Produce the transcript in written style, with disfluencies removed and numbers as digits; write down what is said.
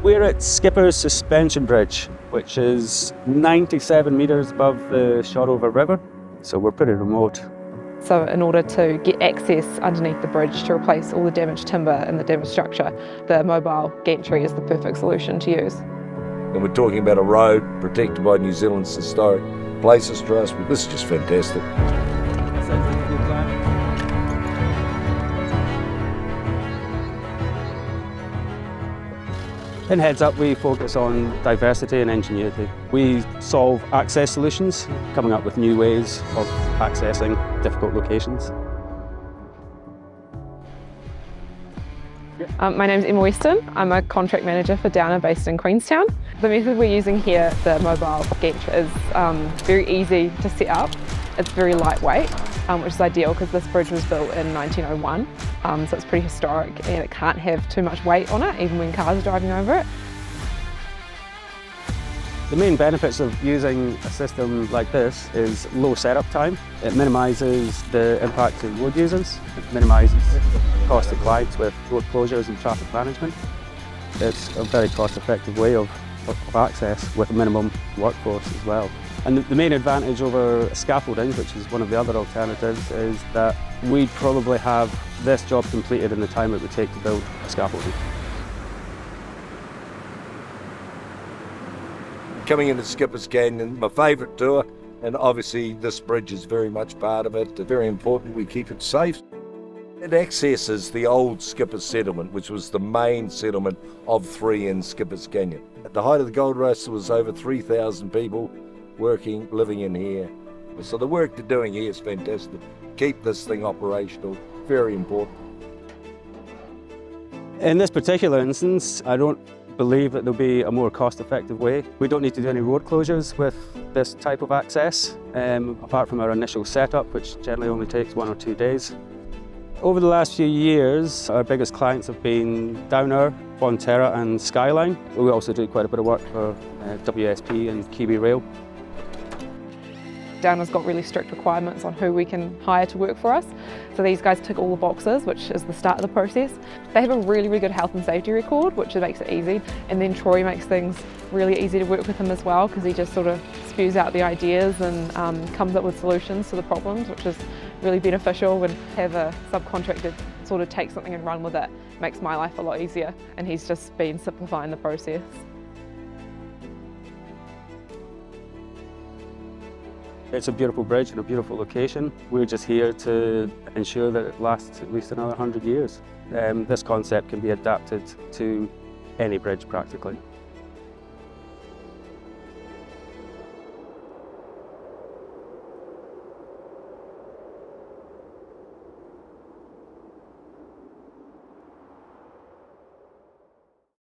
We're at Skipper's Suspension Bridge, which is 97 metres above the Shoreover River, so we're pretty remote. So in order to get access underneath the bridge to replace all the damaged timber and the damaged structure, the mobile gantry is the perfect solution to use. And we're talking about a road protected by New Zealand's historic places trust. This is just fantastic. In Heads Up, we focus on diversity and ingenuity. We solve access solutions, coming up with new ways of accessing difficult locations. My name's Emma Weston. I'm a contract manager for Downer based in Queenstown. The method we're using here, the mobile gantry, is very easy to set up. It's very lightweight, which is ideal because this bridge was built in 1901, so it's pretty historic and it can't have too much weight on it, even when cars are driving over it. The main benefits of using a system like this is low setup time. It minimises the impact to road users. It minimises cost to clients with road closures and traffic management. It's a very cost-effective way of access with a minimum workforce as well. And the main advantage over scaffolding, which is one of the other alternatives, is that we'd probably have this job completed in the time it would take to build scaffolding. Coming into Skipper's Canyon, my favourite tour, and obviously this bridge is very much part of it. It's very important we keep it safe. It accesses the old Skipper's settlement, which was the main settlement of 3 in Skipper's Canyon. At the height of the gold rush, there was over 3,000 people working, living in here. So the work they're doing here is fantastic. Keep this thing operational, very important. In this particular instance, I don't believe that there'll be a more cost-effective way. We don't need to do any road closures with this type of access, apart from our initial setup, which generally only takes 1 or 2 days. Over the last few years, our biggest clients have been Downer, Bonterra and Skyline. We also do quite a bit of work for WSP and Kiwi Rail. Downer's got really strict requirements on who we can hire to work for us. So these guys tick all the boxes, which is the start of the process. They have a really, really good health and safety record, which makes it easy. And then Troy makes things really easy to work with him as well, because he just sort of spews out the ideas and comes up with solutions to the problems, which is really beneficial. When have a subcontractor sort of take something and run with it, makes my life a lot easier. And he's just been simplifying the process. It's a beautiful bridge and a beautiful location. We're just here to ensure that it lasts at least another 100 years. This concept can be adapted to any bridge practically.